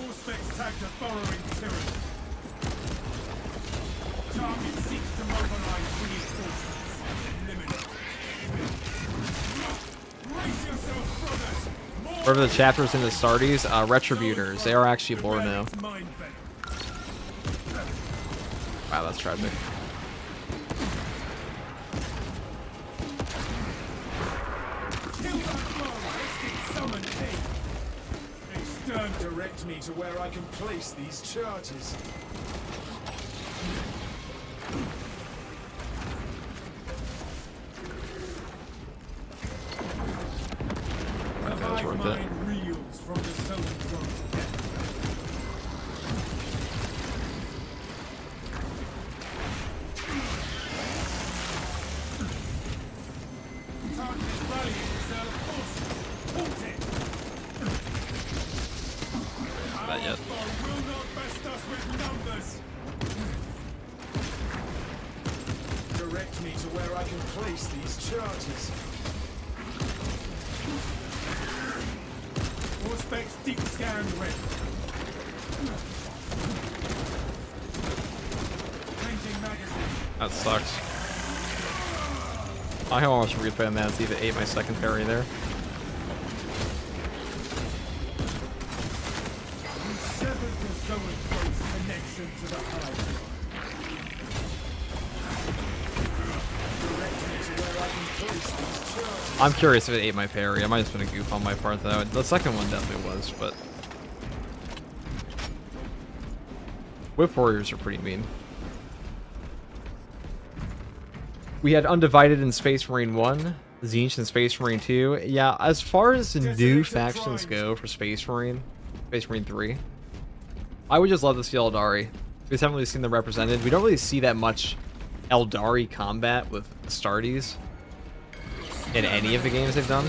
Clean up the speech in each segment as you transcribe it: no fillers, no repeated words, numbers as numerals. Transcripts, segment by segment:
Auspex tagged a burrowing Tyranid. Target seeks to mobilize reinforcements. Eliminate. Brace yourself, brothers! Wherever the chapters in the Astartes, Retributors. They are actually lore now. Wow, that's tragic. Direct me to where I can place these charges. That was worth it. Reels from the Southern Front. Target is rallying, sir. Force. Halt it. Not yet. Will not best us with numbers. Direct me to where I can place these charges. Auspex deep scan ready. Changing magazine. That sucks. I almost replay that. See if it ate my second parry there. Connection to the hive. I'm curious if it ate my parry. I might have just been a goof on my part though. The second one definitely was, but Whip Warriors are pretty mean. We had Undivided in Space Marine 1, Zinch in Space Marine 2. Yeah, as far as new factions go for Space Marine 3, I would just love to see Eldari. We just haven't really seen them represented. We don't really see that much Eldari combat with Astartes in any of the games they've done.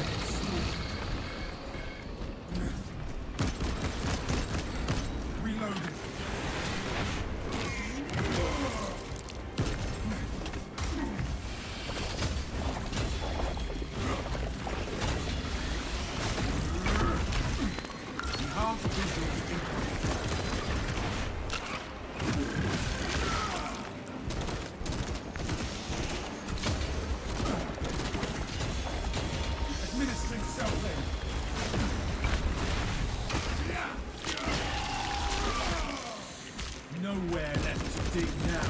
Nowhere left to dig now.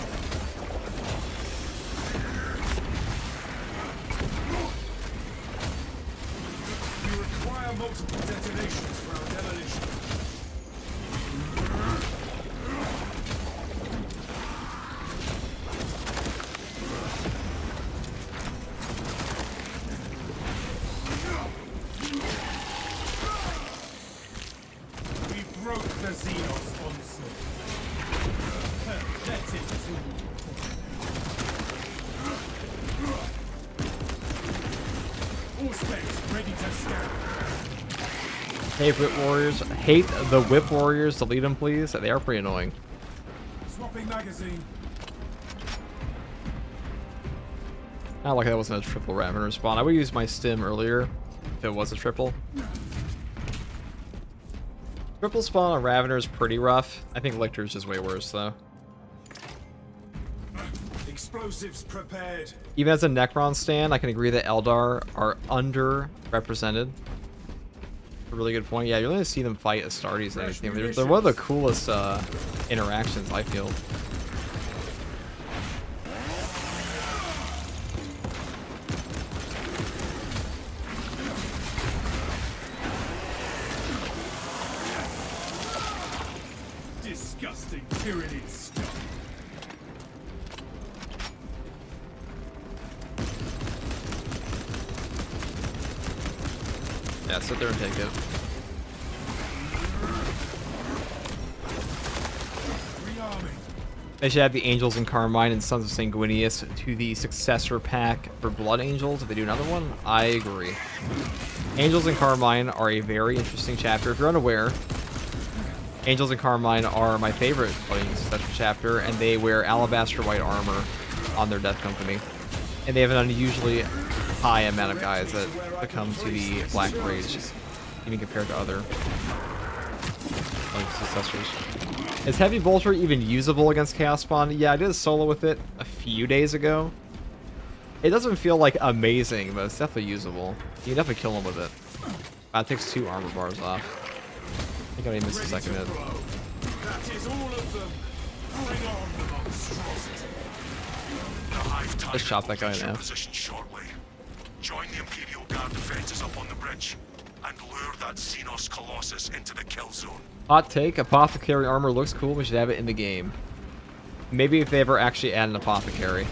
We require multiple detonations for our demolition. We broke the Xenos onslaught. Ready to scan. Hey, Whip Warriors. Hate the Whip Warriors. Delete them, please. They are pretty annoying. Swapping magazine. Not like that wasn't a triple Ravener spawn. I would use my stim earlier if it was a triple. Triple spawn on Ravener is pretty rough. I think Lictor's just way worse, though. Explosives prepared. Even as a Necron stan, I can agree that Eldar are underrepresented. A really good point. Yeah, you're going to see them fight Astartes and everything. They're one of the coolest interactions, I feel. Disgusting Tyranid stuff. Yeah, sit there and take it. They should add the Angels in Carmine and Sons of Sanguinius to the successor pack for Blood Angels if they do another one. I agree. Angels in Carmine are a very interesting chapter. If you're unaware, Angels in Carmine are my favorite Blood Angels successor chapter, and they wear alabaster white armor on their Death Company. And they have an unusually high amount of guys that come to the Black Rage, even compared to other Like successors. Is Heavy Bolter even usable against Chaos Spawn? Yeah, I did a solo with it a few days ago. It doesn't feel like amazing, but it's definitely usable. You can definitely kill him with it. That takes 2 armor bars off. I think I missed a second hit. That is all of them. Bring on the monstrosity. Let's chop that guy in half. Position shortly. Join the Imperial Guard defenses up on the bridge and lure that Xenos Colossus into the kill zone. Hot take, Apothecary armor looks cool, we should have it in the game. Maybe if they ever actually add an Apothecary.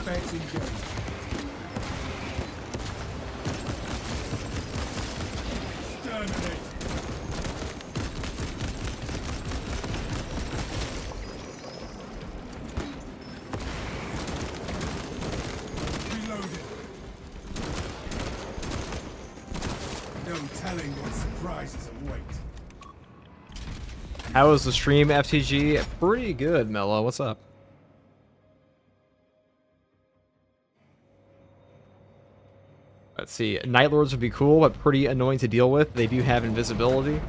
Force engaged. Exterminate. Reloaded. No telling what surprises await. How was the stream, FTG? Pretty good, Mello. What's up? Let's see. Night Lords would be cool, but pretty annoying to deal with. They do have invisibility.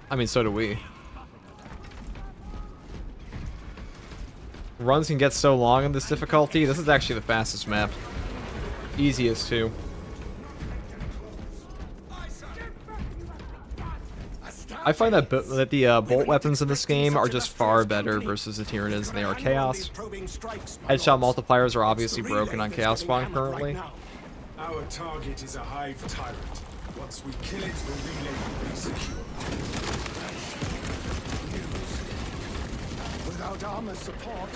I mean, so do we. Runs can get so long in this difficulty. This is actually the fastest map. Easiest, too. I find that the bolt weapons in this game are just far better versus the Tyranids than they are Chaos. Headshot multipliers are obviously broken on Chaos Spawn currently. Our target is a hive tyrant. Once we kill it, the relay will be secure. Without armor support,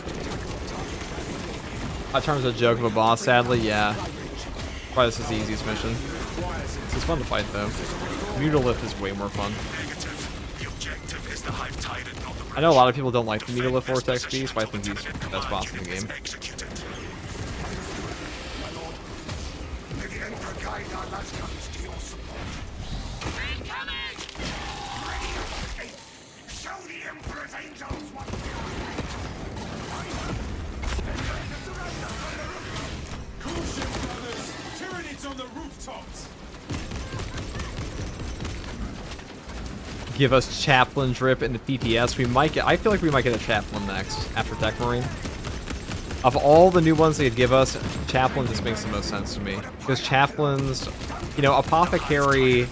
That turns a joke of a boss, sadly, yeah. Probably this is the easiest mission. It's fun to fight, though. Mutilith is way more fun. I know a lot of people don't like the Mutilith Vortex Beast, but I think he's the best boss in the game. Tyranids on the rooftops. Give us Chaplain drip in the PPS. We might get. I feel like we might get a Chaplain next after Tech Marine. Of all the new ones they'd give us, Chaplain just makes the most sense to me. Because Chaplains, you know, Apothecary,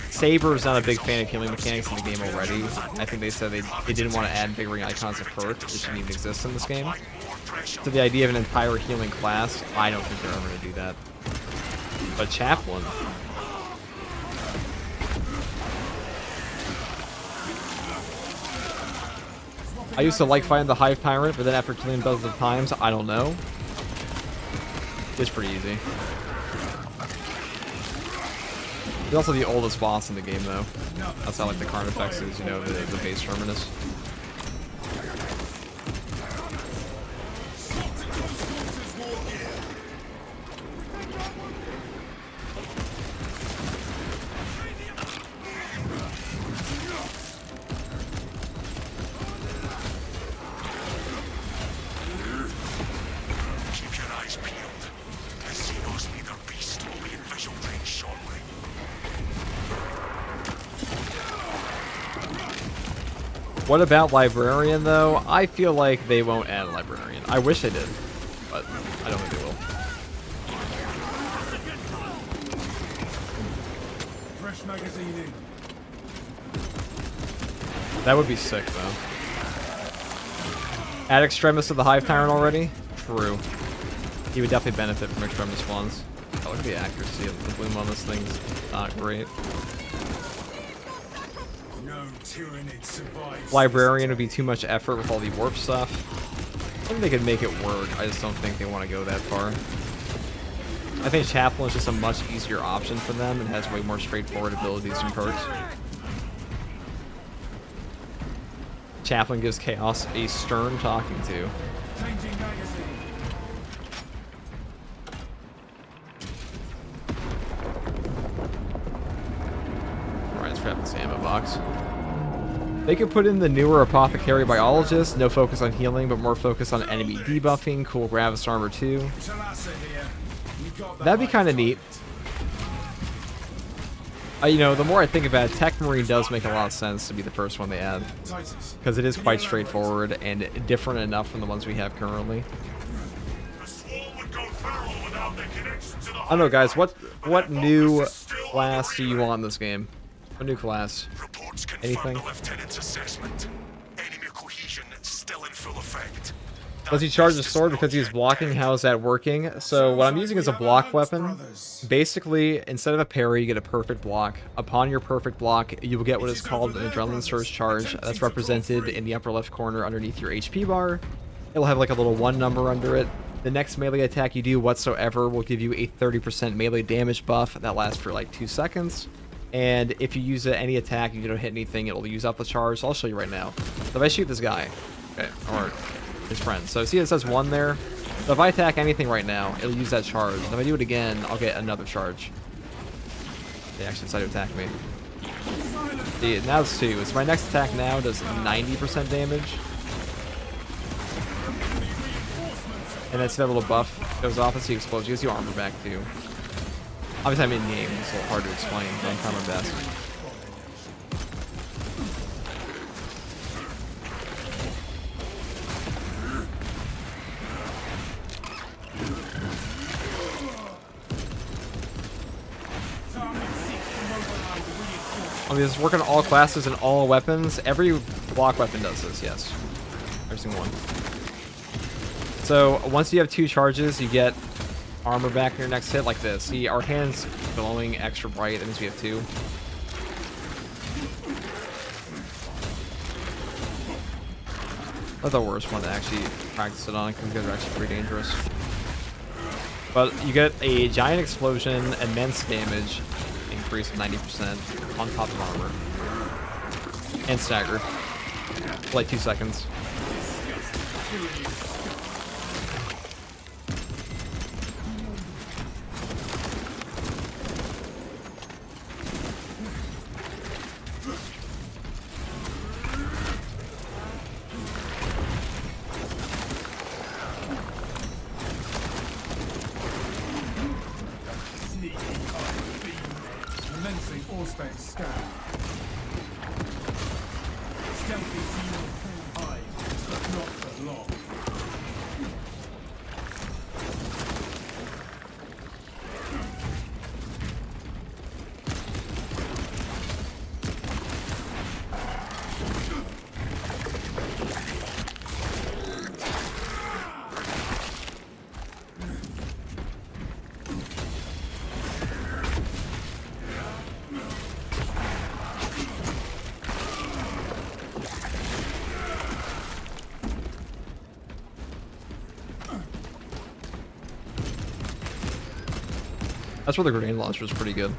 Saber's not a big fan of killing mechanics in the game already. I think they said they didn't want to add figuring icons of perk, which shouldn't even exist in this game. So the idea of an entire healing class, I don't think they're ever going to do that. But Chaplain. I used to like fighting the Hive Tyrant, but then after killing dozens of times, I don't know. It's pretty easy. He's also the oldest boss in the game, though. That's how like the Carnifex is, you know, the base terminus. What about Librarian, though? I feel like they won't add Librarian. I wish they did, but I don't think they will. Fresh magazine in. That would be sick, though. Add Extremis to the Hive Tyrant already? True. He would definitely benefit from Extremis ones. Oh, look at the accuracy of the bloom on this thing. It's not great. Librarian would be too much effort with all the warp stuff. I think they could make it work. I just don't think they want to go that far. I think Chaplain is just a much easier option for them and has way more straightforward abilities and perks. Chaplain gives Chaos a stern talking to. Alright, let's grab this ammo box. They could put in the newer Apothecary Biologist, no focus on healing, but more focus on enemy debuffing, cool Gravis Armor too. That'd be kind of neat. You know, the more I think about it, Tech Marine does make a lot of sense to be the first one they add. Titus, Because it is can you quite elaborate? straightforward and different enough from the ones we have currently. The swarm would go feral without the connection to the I don't know, guys. hive, What but their new focus is still on class the do you relay. want in this game? What new class? Reports confirm Anything? the lieutenant's assessment. Enemy cohesion still in full effect. Does he charge the sword because he's blocking? How is that working? So what I'm using is a block weapon. Basically, instead of a parry, you get a perfect block. Upon your perfect block, you will get what is called an adrenaline surge charge. That's represented in the upper left corner underneath your HP bar. It'll have like a little 1 number under it. The next melee attack you do whatsoever will give you a 30% melee damage buff that lasts for like 2 seconds. And if you use any attack and you don't hit anything, it'll use up the charge. So I'll show you right now. So if I shoot this guy, okay, or his friend. So see it says 1 there? So if I attack anything right now, it'll use that charge. And if I do it again, I'll get another charge. They actually decided to attack me. See, now it's 2. So my next attack now does 90% damage. And then see that little buff goes off as he explodes. He gives you armor back too. Obviously I'm in game, it's a little hard to explain, but I'm trying my best. I mean, this work on all classes and all weapons. Every block weapon does this, yes. Every single one. So once you have 2 charges, you get armor back in your next hit like this. See, our hand's glowing extra bright. That means we have 2. That's the worst one to actually practice it on because you guys are actually pretty dangerous. But you get a giant explosion, immense damage, increase of 90% on top of armor. And staggered. For like 2 seconds. Commencing all-space scan. Stealthy seal high, but not for long. That's where the grenade launcher is pretty good.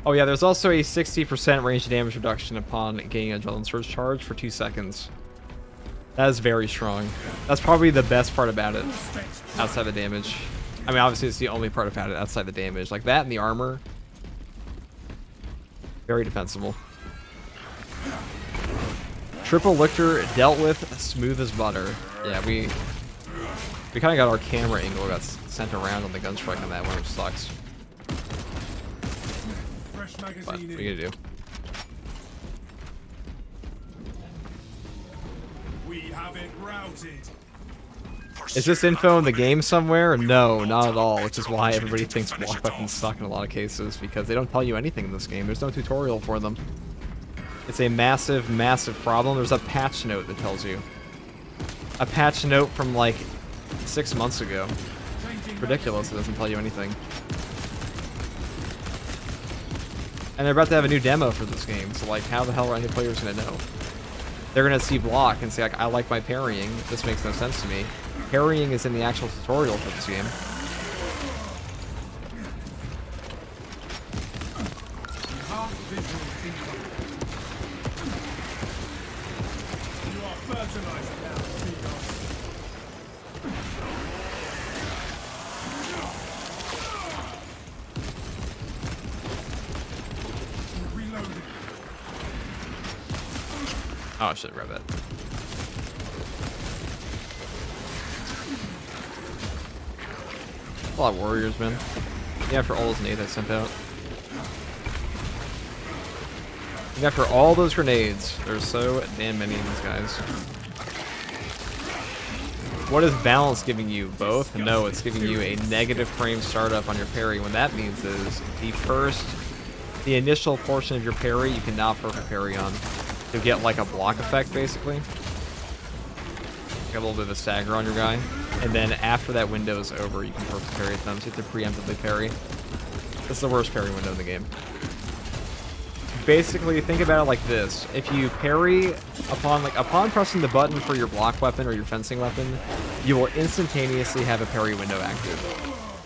Oh yeah, there's also a 60% range damage reduction upon gaining an adrenaline surge charge for 2 seconds. That is very strong. That's probably the best part about it, outside the damage. I mean, obviously it's the only part about it outside the damage. Like that and the armor, very defensible. Triple Lictor dealt with smooth as butter. Yeah, we kind of got our camera angle got sent around on the gun strike on that one, which sucks. Fresh But magazine what are in. you gonna do? We have it routed. Is this info in the game somewhere? No, not at all, which is why everybody thinks block weapons suck in a lot of cases, because they don't tell you anything in this game. There's no tutorial for them. It's a massive, massive problem. There's a patch note that tells you. A patch note from like 6 months ago. Ridiculous, it doesn't tell you anything. And they're about to have a new demo for this game, so like how the hell are any players gonna know? They're gonna see block and say like, I like my parrying. This makes no sense to me. Parrying is in the actual tutorial for this game. Half visual income. You are fertilized now, Seagull. Reloading. Oh, I should have grabbed that. A lot of warriors, man. Yeah, for all those nades I sent out. And after all those grenades, there's so damn many of these guys. What is balance giving you? Both? No, it's giving you a negative frame startup on your parry. What that means is the initial portion of your parry, you cannot perfect parry on. You'll get like a block effect, basically. Get a little bit of a stagger on your guy. And then after that window is over, you can perfect parry at them, so you have to preemptively parry. This is the worst parry window in the game. Basically, think about it like this. If you parry upon pressing the button for your block weapon or your fencing weapon, you will instantaneously have a parry window active.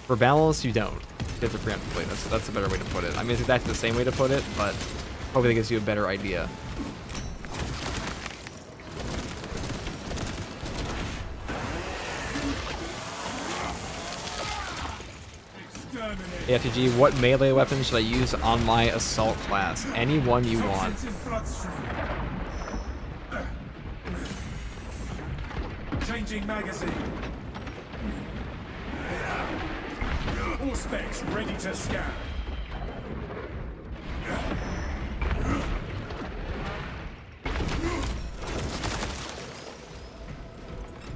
For balance, you don't. You have to preemptively. That's a better way to put it. I mean, it's exactly the same way to put it, but hopefully it gives you a better idea. AFTG, what melee weapon should I use on my assault class? Any one you want. Changing magazine. All specs ready to scan.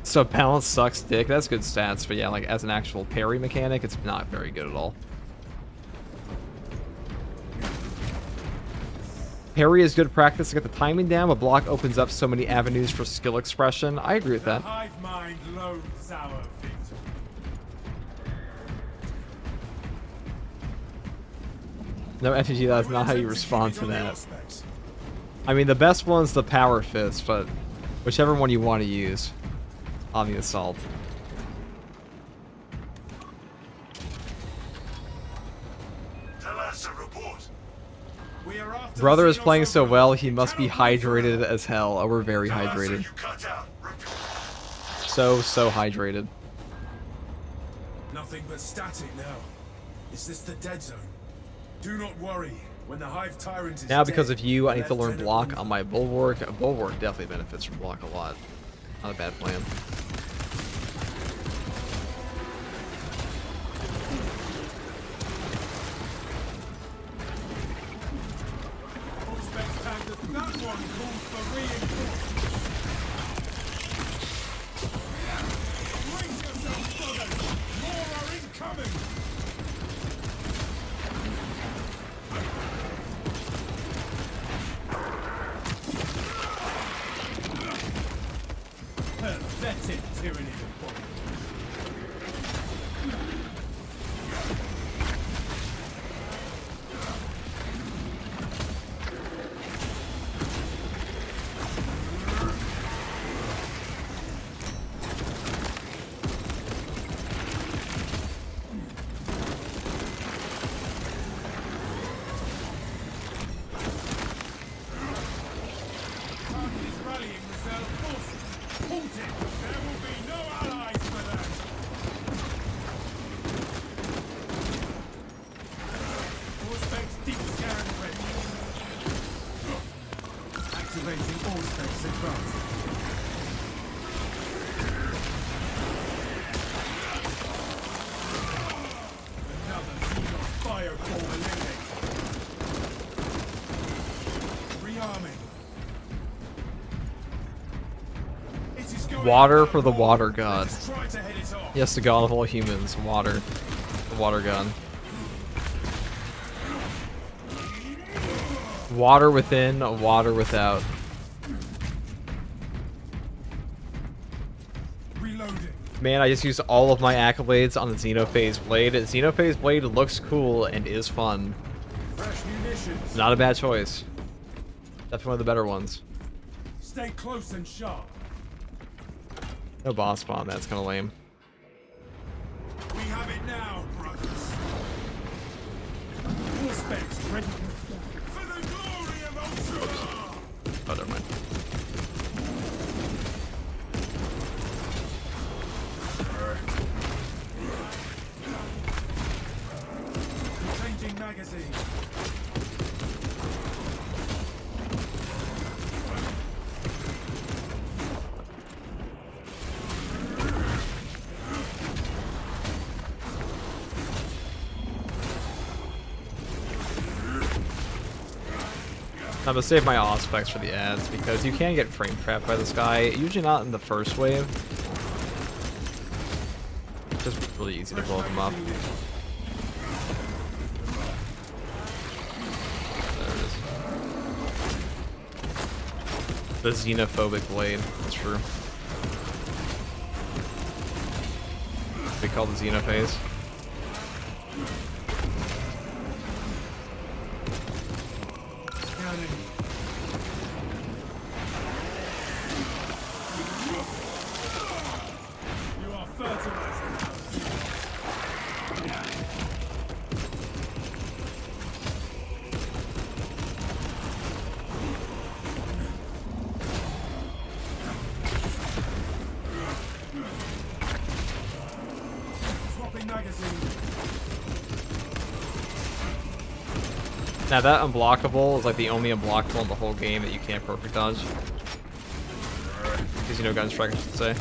So balance sucks dick. That's good stats, but yeah, like as an actual parry mechanic, it's not very good at all. Parry is good practice to get the timing down, but block opens up so many avenues for skill expression. I agree with that. The hive mind loathes our victory. No, FTG, that's not how you respond to that. I mean, the best one's the power fist, but whichever one you want to use on the assault. Tell us a report. We are after Brother is Xenos playing so overlord. well, he must be hydrated as hell. Oh, we're very Tell us who hydrated. you cut out. Repeat. So hydrated. Nothing but static now. Is this the dead zone? Do not worry. When the hive tyrant is Now, because dead, of you, I need to learn Lieutenant block will- on my bulwark. Bulwark definitely benefits from block a lot. Not a bad plan. All specs tagged as that one calls for reinforcements. Brace yourselves, brothers. More are incoming. Pathetic tyranny of bodies. Target is rallying reserve forces. Halt it! There will be no allies for that! All specs deep scan ready. Activating all specs advanced. Another Xenos fireball eliminated. Rearming. It is going Water above for the board. water god. Let us try to head it off. Yes, the god of all humans. Water. The water gun. Water within, water without. Reloading. Man, I just used all of my accolades on the Xenophase blade. Xenophase blade looks cool and is fun. Fresh munitions. Not a bad choice. Definitely one of the better ones. Stay close and sharp. No boss spawn, that's kind of lame. We have it now, brothers. All specs ready. For the glory of Ultra! Oh, never mind. Changing magazine. I'm gonna save my Auspex for the ads because you can get frame trapped by this guy. Usually not in the first wave. It's just really easy to blow him up. There it is. The xenophobic blade. That's true. We call the xenophase. You are fertilizer. Swapping magazine. Now that unblockable is like the only unblockable in the whole game that you can't perfect dodge. Because you know gun strike, I should say.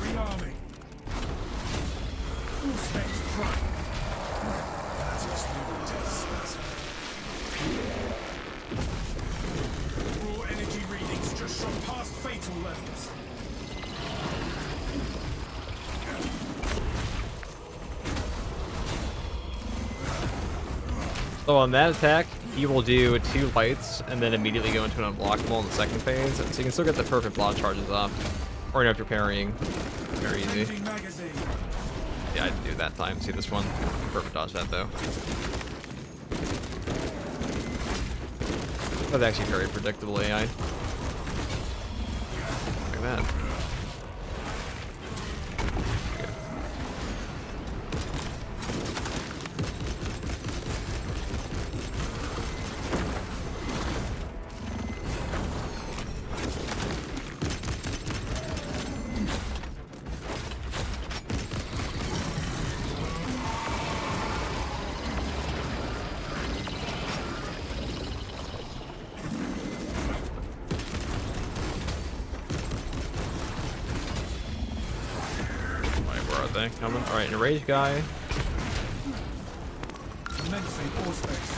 Rearming. Full specs prime. That is new test. Raw energy readings just shot past fatal levels. So on that attack, he will do 2 lights and then immediately go into an unblockable in the second phase. So you can still get the perfect block charges off. Or you know, if you're parrying. Very easy. Changing magazine. Yeah, I didn't do that time. See this one? Perfect dodge that though. That's actually very predictable AI. Look at that. Thing coming. All right, enraged guy. Immensely raw specs.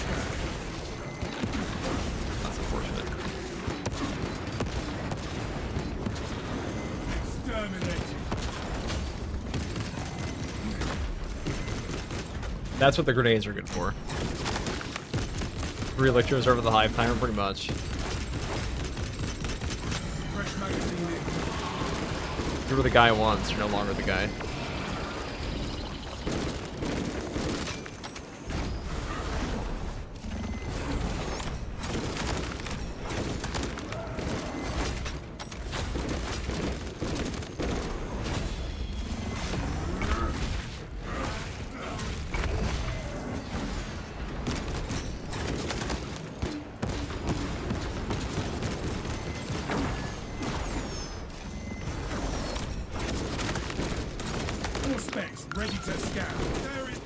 That's unfortunate. Exterminating. That's what the grenades are good for. 3 electros over the hive timer, pretty much. Fresh magazine in. You were the guy once, you're no longer the guy. Full specs ready to scan. There is.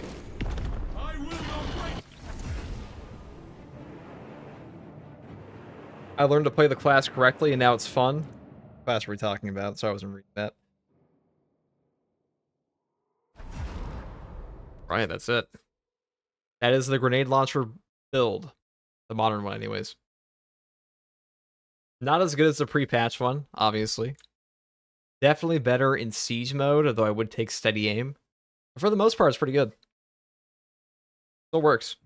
I will not wait. I learned to play the class correctly and now it's fun. What class were we talking about? So I wasn't reading that. Right, that's it. That is the grenade launcher build. The modern one, anyways. Not as good as the pre-patch one, obviously. Definitely better in siege mode, although I would take steady aim. But for the most part, it's pretty good. Still works.